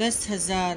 10,000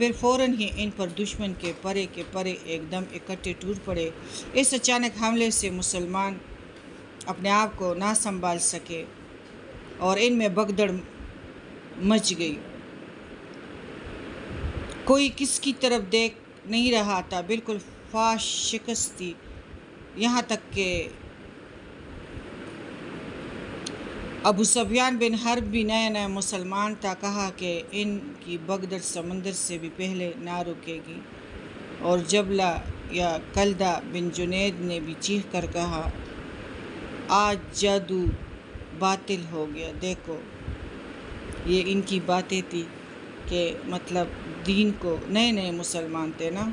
پھر فوراً ہی ان پر دشمن کے پرے ایک دم اکٹھے ٹوٹ پڑے۔ اس اچانک حملے سے مسلمان اپنے آپ کو نہ سنبھال سکے اور ان میں بھگدڑ مچ گئی۔ کوئی کس کی طرف دیکھ نہیں رہا تھا، بالکل فاش شکست تھی، یہاں تک کہ ابو سفیان بن حرب بھی نیا مسلمان تھا۔ کہا کہ ان کی بھگدڑ سمندر سے بھی پہلے نہ رکے گی، اور جبلہ یا کلدہ بن جنید نے بھی چیخ کر کہا، آج جادو باطل ہو گیا۔ دیکھو یہ ان کی باتیں تھی کہ مطلب دین کو نئے مسلمان تھے نا۔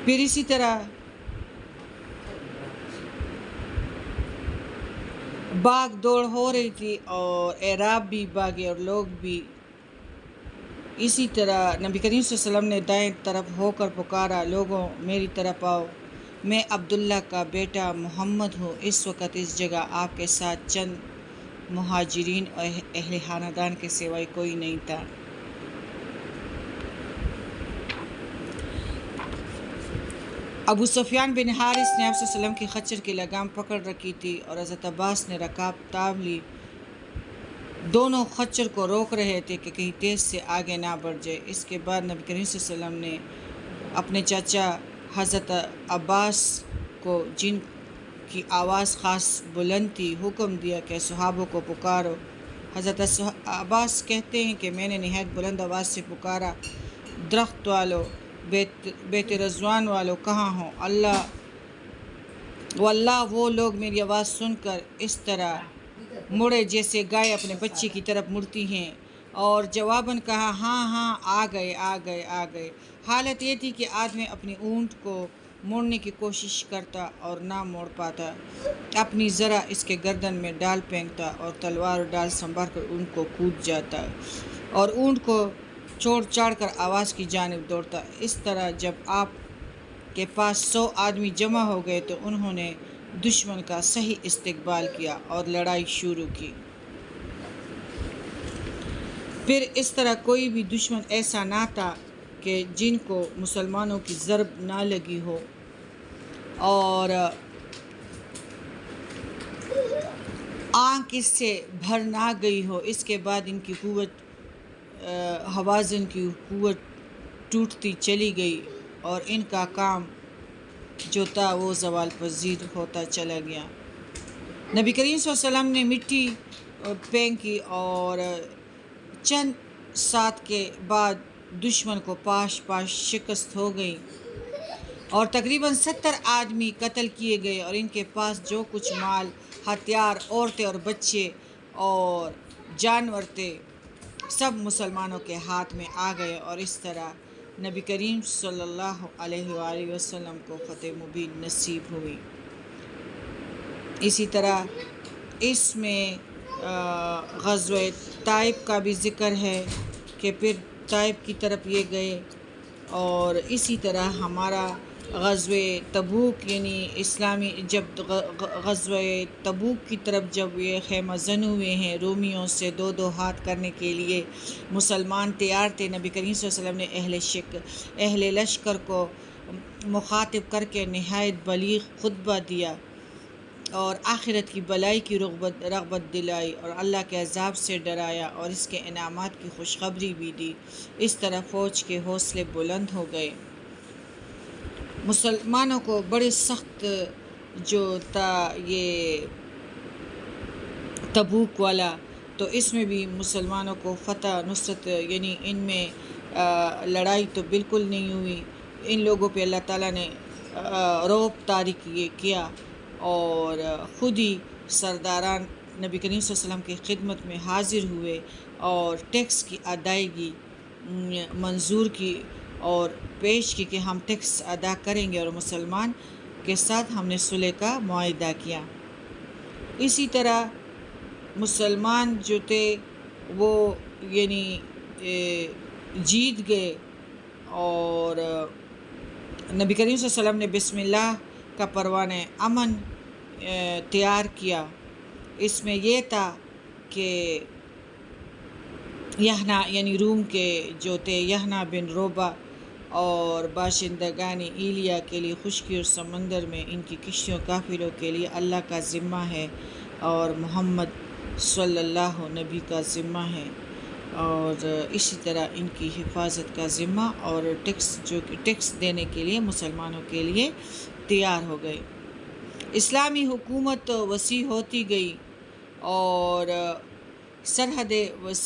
پھر اسی طرح بھاگ دوڑ ہو رہی تھی اور اعراب بھی بھاگے اور لوگ بھی اسی طرح۔ نبی کریم صلی اللہ علیہ وسلم نے دائیں طرف ہو کر پکارا، لوگوں میری طرف آؤ، میں عبداللہ کا بیٹا محمد ہوں۔ اس وقت اس جگہ آپ کے ساتھ چند مہاجرین اور اہل خاندان کے سوائے کوئی نہیں تھا۔ ابو سفیان بن حارث نے آپ صلی اللہ علیہ وسلم کی خچر کی لگام پکڑ رکھی تھی اور حضرت عباس نے رکاب تاب لی، دونوں خچر کو روک رہے تھے کہ کہیں تیز سے آگے نہ بڑھ جائے۔ اس کے بعد نبی کریم صلی اللہ علیہ وسلم نے اپنے چاچا حضرت عباس کو، جن کی آواز خاص بلند تھی، حکم دیا کہ صحابہ کو پکارو۔ حضرت عباس کہتے ہیں کہ میں نے نہایت بلند آواز سے پکارا، درخت والو، بیت رضوان والو کہاں ہو؟ واللہ وہ لوگ میری آواز سن کر اس طرح مڑے جیسے گائے اپنے بچے کی طرف مڑتی ہیں، اور جواباً کہا، ہاں آ گئے۔ حالت یہ تھی کہ آدمی اپنی اونٹ کو موڑنے کی کوشش کرتا اور نہ موڑ پاتا، اپنی ذرا اس کے گردن میں ڈال پھینکتا اور تلوار اور ڈال سنبھال کر اونٹ کو کود جاتا اور اونٹ کو چھوڑ چھاڑ کر آواز کی جانب دوڑتا۔ اس طرح جب آپ کے پاس 100 آدمی جمع ہو گئے تو انہوں نے دشمن کا صحیح استقبال کیا اور لڑائی شروع کی۔ پھر اس طرح کوئی بھی دشمن ایسا نہ تھا کہ جن کو مسلمانوں کی ضرب نہ لگی ہو اور آنکھ اس سے بھر نہ گئی ہو۔ اس کے بعد ان کی قوت، حوازن کی قوت ٹوٹتی چلی گئی اور ان کا کام جو تھا وہ زوال پذیر ہوتا چلا گیا۔ نبی کریم صلی اللہ علیہ وسلم نے مٹی پھینکی اور چند ساتھ کے بعد دشمن کو پاش شکست ہو گئی اور تقریباً 70 آدمی قتل کیے گئے، اور ان کے پاس جو کچھ مال، ہتھیار، عورتیں اور بچے اور جانور تھے سب مسلمانوں کے ہاتھ میں آ گئے، اور اس طرح نبی کریم صلی اللہ علیہ وآلہ وسلم کو فتح مبین نصیب ہوئی۔ اسی طرح اس میں غزوہ طائف کا بھی ذکر ہے کہ پھر طائف کی طرف یہ گئے، اور اسی طرح ہمارا غزوہ تبوک، یعنی اسلامی جب غزوہ تبوک کی طرف جب یہ خیمہ زن ہوئے ہیں رومیوں سے دو ہاتھ کرنے کے لیے، مسلمان تیار تھے۔ نبی کریم صلی اللہ علیہ وسلم نے اہل لشکر کو مخاطب کر کے نہایت بلیغ خطبہ دیا اور آخرت کی بلائی کی رغبت دلائی اور اللہ کے عذاب سے ڈرایا اور اس کے انعامات کی خوشخبری بھی دی۔ اس طرح فوج کے حوصلے بلند ہو گئے۔ مسلمانوں کو بڑے سخت جو تھا یہ تبوک والا، تو اس میں بھی مسلمانوں کو فتح نصرت، یعنی ان میں لڑائی تو بالکل نہیں ہوئی۔ ان لوگوں پہ اللہ تعالیٰ نے رعب طاری کیا اور خود ہی سرداران نبی کریم صلی اللہ علیہ وسلم کی خدمت میں حاضر ہوئے اور ٹیکس کی ادائیگی منظور کی اور پیش کی کہ ہم ٹیکس ادا کریں گے، اور مسلمان کے ساتھ ہم نے صلح کا معاہدہ کیا۔ اسی طرح مسلمان جو تھے وہ یعنی جیت گئے، اور نبی کریم صلی اللہ علیہ وسلم نے بسم اللہ کا پروانہ امن تیار کیا۔ اس میں یہ تھا کہ یحنا یعنی روم کے جو تھے یحنا بن روبا اور باشندگان ایلیا کے لیے خشکی اور سمندر میں ان کی کشتیوں قافلوں کے لیے اللہ کا ذمہ ہے، اور محمد صلی اللہ نبی کا ذمہ ہے، اور اسی طرح ان کی حفاظت کا ذمہ اور ٹیکس دینے کے لیے مسلمانوں کے لیے تیار ہو گئے۔ اسلامی حکومت وسیع ہوتی گئی اور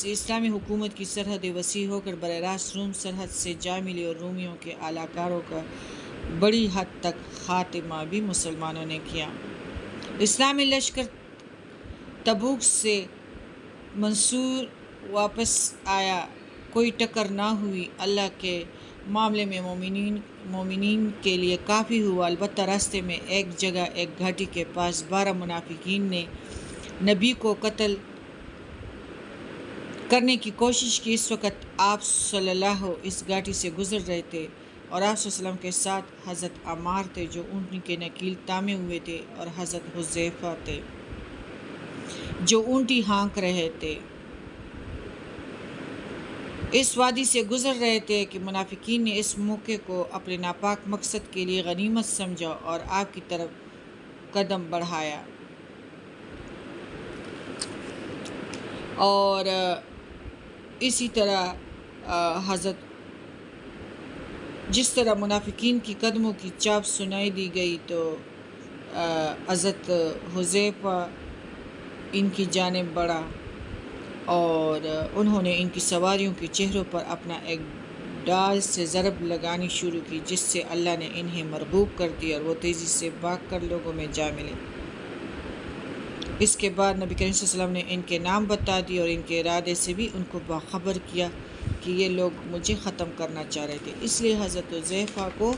اسلامی حکومت کی سرحدیں وسیع ہو کر براہ راست روم سرحد سے جا ملی، اور رومیوں کے اعلی کاروں کا بڑی حد تک خاتمہ بھی مسلمانوں نے کیا۔ اسلامی لشکر تبوک سے منصور واپس آیا، کوئی ٹکر نہ ہوئی، اللہ کے معاملے میں مومنین کے لیے کافی ہوا۔ البتہ راستے میں ایک جگہ ایک گھاٹی کے پاس 12 منافقین نے نبی کو قتل کرنے کی کوشش کی۔ اس وقت آپ صلی اللہ اس گھاٹی سے گزر رہے تھے، اور آپ صلی اللہ علیہ وسلم کے ساتھ حضرت عمار تھے جو اونٹنی کے نکیل تامے ہوئے تھے، اور حضرت حذیفہ تھے جو اونٹی ہانک رہے تھے۔ اس وادی سے گزر رہے تھے کہ منافقین نے اس موقع کو اپنے ناپاک مقصد کے لیے غنیمت سمجھا اور آپ کی طرف قدم بڑھایا، اور اسی طرح جس طرح منافقین کی قدموں کی چاپ سنائی دی گئی تو حضرت حذیفہ ان کی جانب بڑھا، اور انہوں نے ان کی سواریوں کے چہروں پر اپنا ایک ڈال سے ضرب لگانی شروع کی، جس سے اللہ نے انہیں مرغوب کر دیا اور وہ تیزی سے بھاگ کر لوگوں میں جا ملے۔ اس کے بعد نبی کریم صلی اللہ علیہ وسلم نے ان کے نام بتا دیے اور ان کے ارادے سے بھی ان کو باخبر کیا کہ یہ لوگ مجھے ختم کرنا چاہ رہے تھے۔ اس لیے حضرت حذیفہ کو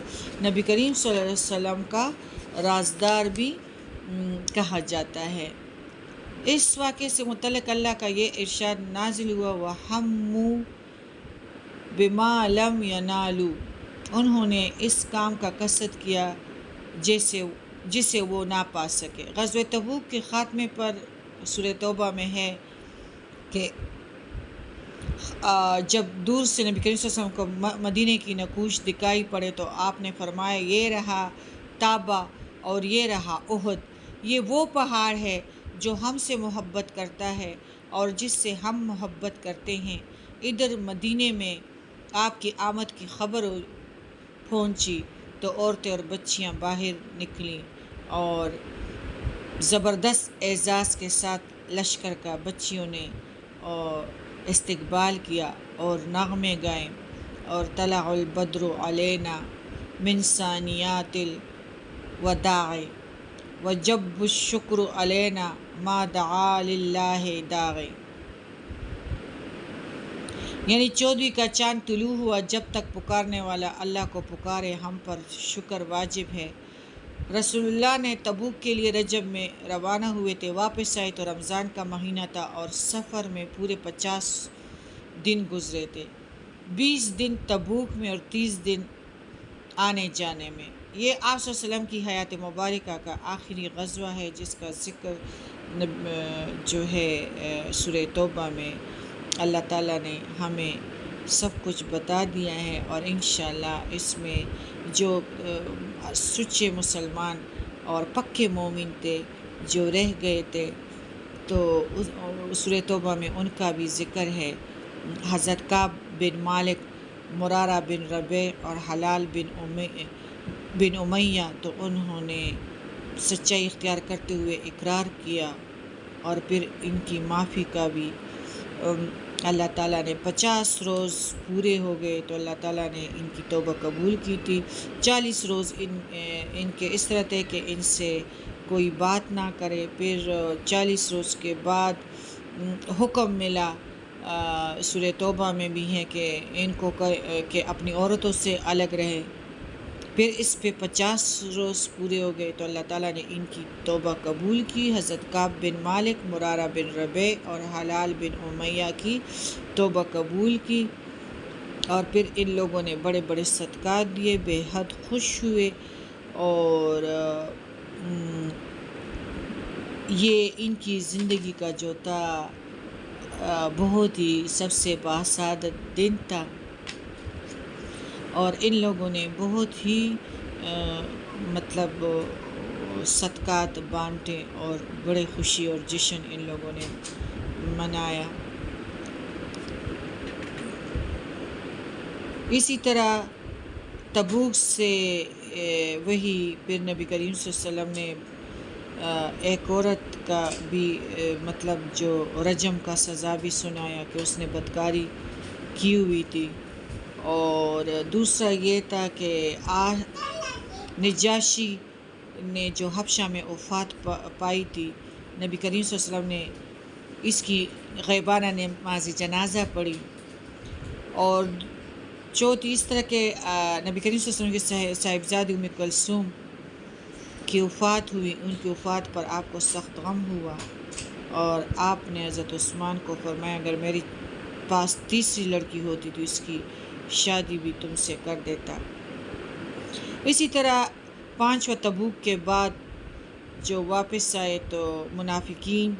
نبی کریم صلی اللہ علیہ وسلم کا رازدار بھی کہا جاتا ہے۔ اس واقعے سے متعلق اللہ کا یہ ارشاد نازل ہوا، وَهَمُّوا بِمَا لَمْ يَنَالُوا، انہوں نے اس کام کا قصد کیا جسے وہ نہ پا سکے۔ غزوہ تبوک کے خاتمے پر سورہ توبہ میں ہے کہ جب دور سے نبی کریم صلی اللہ علیہ وسلم کو مدینے کی نقوش دکھائی پڑے تو آپ نے فرمایا، یہ رہا طابہ اور یہ رہا احد، یہ وہ پہاڑ ہے جو ہم سے محبت کرتا ہے اور جس سے ہم محبت کرتے ہیں۔ ادھر مدینے میں آپ کی آمد کی خبر پہنچی تو عورتیں اور بچیاں باہر نکلیں اور زبردست اعزاز کے ساتھ لشکر کا بچیوں نے استقبال کیا اور نغمے گائے، اور طلع البدر علینا من ثانیات الوداع وجب الشکر علینا ما دعا للہ داع، یعنی 14ویں کا چاند طلوع ہوا، جب تک پکارنے والا اللہ کو پکارے ہم پر شکر واجب ہے۔ رسول اللہ نے تبوک کے لیے رجب میں روانہ ہوئے تھے، واپس آئے تو رمضان کا مہینہ تھا اور سفر میں پورے 50 دن گزرے تھے، 20 دن تبوک میں اور 30 دن آنے جانے میں۔ یہ آپ صلی اللہ علیہ وسلم کی حیات مبارکہ کا آخری غزوہ ہے، جس کا ذکر جو ہے سورہ توبہ میں اللہ تعالیٰ نے ہمیں سب کچھ بتا دیا ہے، اور انشاءاللہ اس میں جو سچے مسلمان اور پکے مومن تھے جو رہ گئے تھے تو سورہ توبہ میں ان کا بھی ذکر ہے۔ حضرت کعب بن مالک، مرارہ بن ربیع اور حلال بن امیہ، تو انہوں نے سچائی اختیار کرتے ہوئے اقرار کیا، اور پھر ان کی معافی کا بھی اللہ تعالیٰ نے 50 روز پورے ہو گئے تو اللہ تعالیٰ نے ان کی توبہ قبول کی تھی۔ 40 روز ان کے اس طرح تھے کہ ان سے کوئی بات نہ کرے، پھر 40 روز کے بعد حکم ملا، سورہ توبہ میں بھی ہے کہ ان کو کہ اپنی عورتوں سے الگ رہے، پھر اس پہ 50 روز پورے ہو گئے تو اللہ تعالیٰ نے ان کی توبہ قبول کی۔ حضرت کعب بن مالک، مرارہ بن ربیع اور حلال بن امیہ کی توبہ قبول کی، اور پھر ان لوگوں نے بڑے بڑے صدقات دیے، بے حد خوش ہوئے، اور یہ ان کی زندگی کا جو تھا بہت ہی سب سے باسعادت دن تھا، اور ان لوگوں نے بہت ہی صدقات بانٹے اور بڑے خوشی اور جشن ان لوگوں نے منایا۔ اسی طرح تبوک سے وہی پھر نبی کریم صلی اللہ علیہ وسلم نے ایک عورت کا بھی جو رجم کا سزا بھی سنایا کہ اس نے بدکاری کی ہوئی تھی، اور دوسرا یہ تھا کہ نجاشی نے جو حبشہ میں وفات پائی تھی، نبی کریم صلی اللہ علیہ وسلم نے اس کی غیبانہ نماز جنازہ پڑھی، اور چوتھی اس طرح کے نبی کریم صلی اللہ علیہ وسلم کی صاحبزادی ام کلثوم کی وفات ہوئی۔ ان کی وفات پر آپ کو سخت غم ہوا، اور آپ نے حضرت عثمان کو فرمایا اگر میری پاس تیسری لڑکی ہوتی تو اس کی شادی بھی تم سے کر دیتا۔ اسی طرح پانچواں تبوک کے بعد جو واپس آئے تو منافقین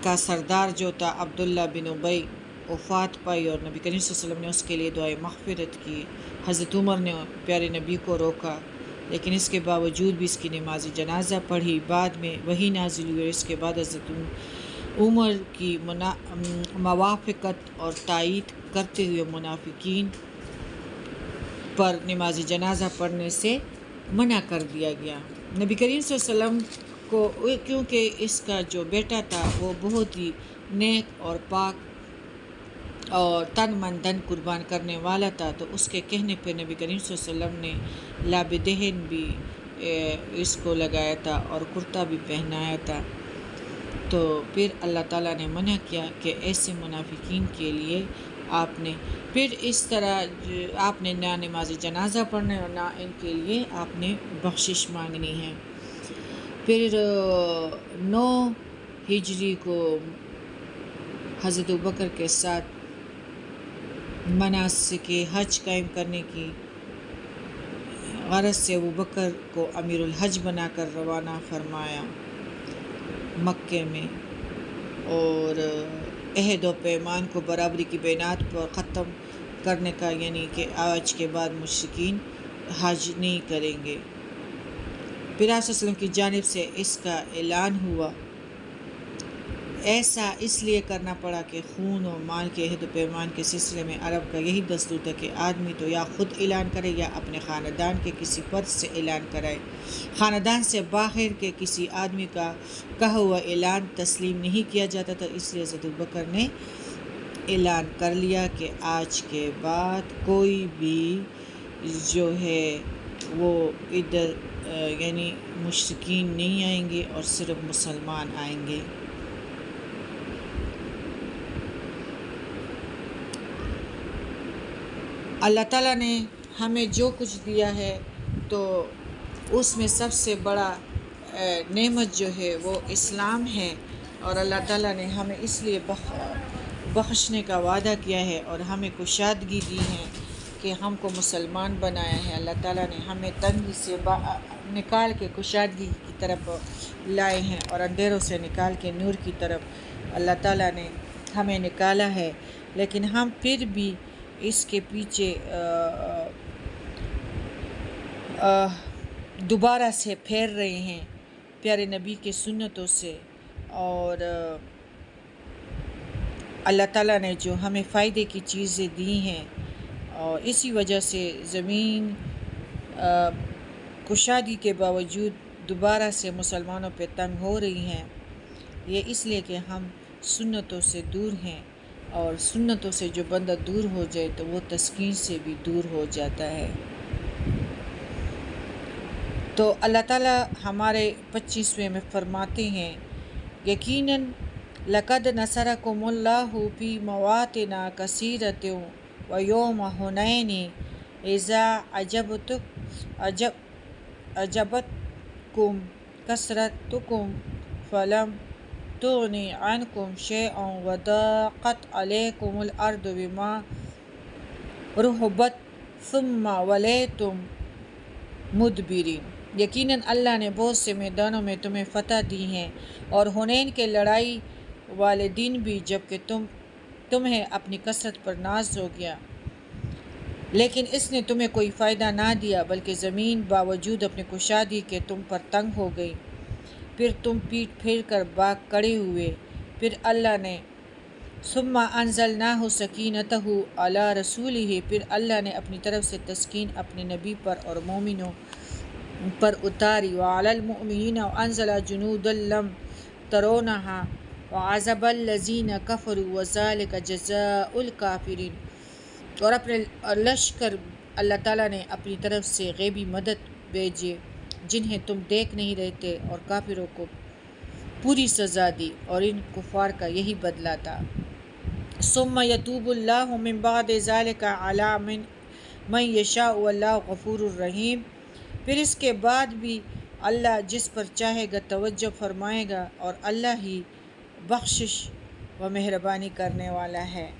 کا سردار جو تھا عبداللہ بن ابی وفات پائی، اور نبی کریم صلی اللہ علیہ وسلم نے اس کے لیے دعائے مغفرت کی۔ حضرت عمر نے پیارے نبی کو روکا، لیکن اس کے باوجود بھی اس کی نماز جنازہ پڑھی۔ بعد میں وہی نازل ہوئی، اس کے بعد حضرت عمر کی موافقت اور تائید کرتے ہوئے منافقین پر نماز جنازہ پڑھنے سے منع کر دیا گیا۔ نبی کریم صلی اللہ علیہ وسلم کو کیونکہ اس کا جو بیٹا تھا وہ بہت ہی نیک اور پاک اور تن من دھن قربان کرنے والا تھا، تو اس کے کہنے پہ نبی کریم صلی اللہ علیہ وسلم نے لاب دہن بھی اس کو لگایا تھا اور کرتا بھی پہنایا تھا۔ تو پھر اللہ تعالیٰ نے منع کیا کہ ایسے منافقین کے لیے آپ نے پھر اس طرح آپ نے نہ نماز جنازہ پڑھنا اور نہ ان کے لیے آپ نے بخشش مانگنی ہے۔ پھر 9 ہجری کو حضرت ابوبکر کے ساتھ مناسک حج قائم کرنے کی غرض سے ابوبکر کو امیر الحج بنا کر روانہ فرمایا مکے میں، اور عہد و پیمان کو برابری کی بینات پر ختم کرنے کا، یعنی کہ آج کے بعد مشرکین حج نہیں کریں گے۔ پھر آپ صلی اللہ علیہ وسلم کی جانب سے اس کا اعلان ہوا۔ ایسا اس لیے کرنا پڑا کہ خون و مال کے عہد و پیمان کے سلسلے میں عرب کا یہی دستور تھا کہ آدمی تو یا خود اعلان کرے یا اپنے خاندان کے کسی فرد سے اعلان کرائے۔ خاندان سے باہر کے کسی آدمی کا کہا ہوا اعلان تسلیم نہیں کیا جاتا تھا، اس لیے حضرت ابوبکر نے اعلان کر لیا کہ آج کے بعد کوئی بھی جو ہے وہ ادھر یعنی مشرکین نہیں آئیں گے اور صرف مسلمان آئیں گے۔ اللہ تعالیٰ نے ہمیں جو کچھ دیا ہے تو اس میں سب سے بڑا نعمت جو ہے وہ اسلام ہے، اور اللہ تعالیٰ نے ہمیں اس لیے بخشنے کا وعدہ کیا ہے اور ہمیں کشادگی دی ہے کہ ہم کو مسلمان بنایا ہے۔ اللہ تعالیٰ نے ہمیں تنگی سے نکال کے کشادگی کی طرف لائے ہیں، اور اندھیروں سے نکال کے نور کی طرف اللہ تعالیٰ نے ہمیں نکالا ہے، لیکن ہم پھر بھی اس کے پیچھے دوبارہ سے پھیر رہے ہیں پیارے نبی کے سنتوں سے، اور اللہ تعالیٰ نے جو ہمیں فائدے کی چیزیں دی ہیں، اور اسی وجہ سے زمین کشادگی کے باوجود دوبارہ سے مسلمانوں پہ تنگ ہو رہی ہیں، یہ اس لیے کہ ہم سنتوں سے دور ہیں، اور سنتوں سے جو بندہ دور ہو جائے تو وہ تسکین سے بھی دور ہو جاتا ہے۔ تو اللہ تعالیٰ ہمارے 25ویں میں فرماتے ہیں یقیناً لقد نصرکم اللہ فی مواطن کثیرۃ ویوم حنین اذا اعجبتکم کثرتکم فلم تغن عنکم شیئا وضاقت علیکم الارض بما رحبت ثم ولیتم مدبرین۔ یقیناً اللہ نے بہت سے میدانوں میں تمہیں فتح دی ہیں، اور حنین کے لڑائی والدین بھی جبکہ تمہیں اپنی کثرت پر ناز ہو گیا، لیکن اس نے تمہیں کوئی فائدہ نہ دیا بلکہ زمین باوجود اپنے کشادگی کے تم پر تنگ ہو گئی۔ پھر تم پیٹ پھیر کر بھاگ کھڑے ہوئے۔ پھر اللہ نے ثم انزلناہ سکینتہ علی رسولہ، پھر اللہ نے اپنی طرف سے تسکین اپنے نبی پر اور مومنوں پر اتاری، وعلی المؤمنین وانزل جنودا لم ترونہا وعذب الذین کفروا وذلک جزاء الکافرین، اور اپنے لشکر اللہ تعالیٰ نے اپنی طرف سے غیبی مدد بھیجے جنہیں تم دیکھ نہیں رہے تھے، اور کافروں کو پوری سزا دی، اور ان کفار کا یہی بدلہ تھا۔ ثم یتوب اللہ من بعد ذلک علی من یشاء واللہ غفور الرحیم، پھر اس کے بعد بھی اللہ جس پر چاہے گا توجہ فرمائے گا، اور اللہ ہی بخشش و مہربانی کرنے والا ہے۔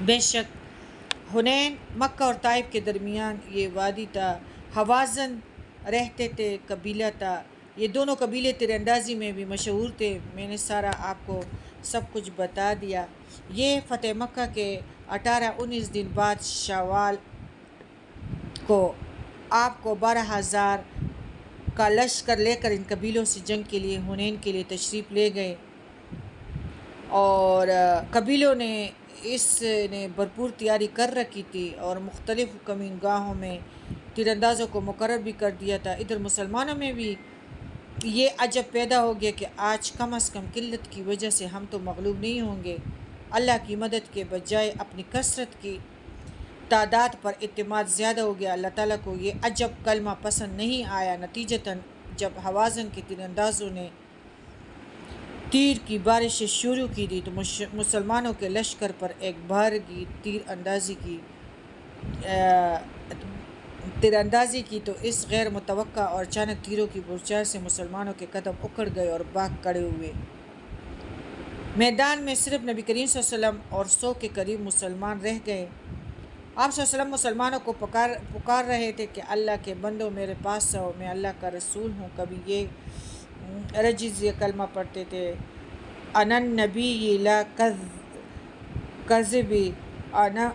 بے شک حنین مکہ اور طائف کے درمیان یہ وادی تھا۔ حوازن رہتے تھے قبیلہ تھا۔ یہ دونوں قبیلے تیر اندازی میں بھی مشہور تھے۔ میں نے سارا آپ کو سب کچھ بتا دیا۔ یہ فتح مکہ کے 18-19 دن بعد شوال کو آپ کو 12,000 کا لشکر لے کر ان قبیلوں سے جنگ کے لیے حنین کے لیے تشریف لے گئے، اور قبیلوں نے اس نے بھرپور تیاری کر رکھی تھی اور مختلف کمین گاہوں میں تیر اندازوں کو مقرر بھی کر دیا تھا۔ ادھر مسلمانوں میں بھی یہ عجب پیدا ہو گیا کہ آج کم از کم قلت کی وجہ سے ہم تو مغلوب نہیں ہوں گے، اللہ کی مدد کے بجائے اپنی کثرت کی تعداد پر اعتماد زیادہ ہو گیا۔ اللہ تعالیٰ کو یہ عجب کلمہ پسند نہیں آیا۔ نتیجتاً جب حوازن کے تیر اندازوں نے تیر کی بارشیں شروع کی تھی تو مسلمانوں کے لشکر پر ایک بھاری تیر اندازی کی تو اس غیر متوقع اور اچانک تیروں کی بوچھار سے مسلمانوں کے قدم اکھڑ گئے اور بھاگ کھڑے ہوئے۔ میدان میں صرف نبی کریم صلی اللہ علیہ وسلم اور 100 کے قریب مسلمان رہ گئے۔ آپ صلی اللہ علیہ وسلم مسلمانوں کو پکار رہے تھے کہ اللہ کے بندوں میرے پاس آؤ، میں اللہ کا رسول ہوں۔ کبھی یہ رجز یہ کلمہ پڑھتے تھے، انا النبی لا کذب، انا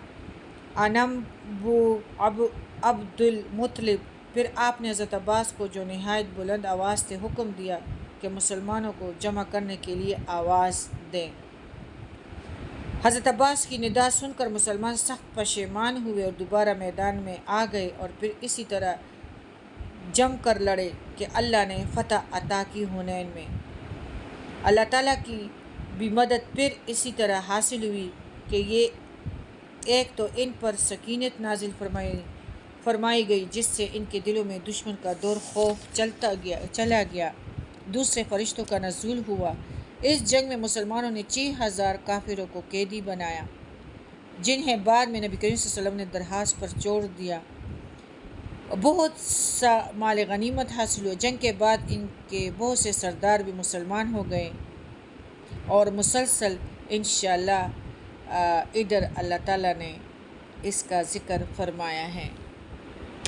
عبد المطلب۔ پھر آپ نے حضرت عباس کو جو نہایت بلند آواز سے حکم دیا کہ مسلمانوں کو جمع کرنے کے لیے آواز دیں۔ حضرت عباس کی ندا سن کر مسلمان سخت پشیمان ہوئے اور دوبارہ میدان میں آ گئے، اور پھر اسی طرح جم کر لڑے کہ اللہ نے فتح عطا کی۔ حنین میں اللہ تعالیٰ کی بھی مدد پھر اسی طرح حاصل ہوئی کہ یہ ایک تو ان پر سکینت نازل فرمائی گئی جس سے ان کے دلوں میں دشمن کا دور خوف چلا گیا، دوسرے فرشتوں کا نزول ہوا۔ اس جنگ میں مسلمانوں نے 6,000 کافروں کو قیدی بنایا جنہیں بعد میں نبی کریم صلی اللہ علیہ وسلم نے درہاس پر چھوڑ دیا۔ بہت سا مال غنیمت حاصل ہوا۔ جنگ کے بعد ان کے بہت سے سردار بھی مسلمان ہو گئے، اور مسلسل انشاءاللہ ادھر اللہ تعالیٰ نے اس کا ذکر فرمایا ہے۔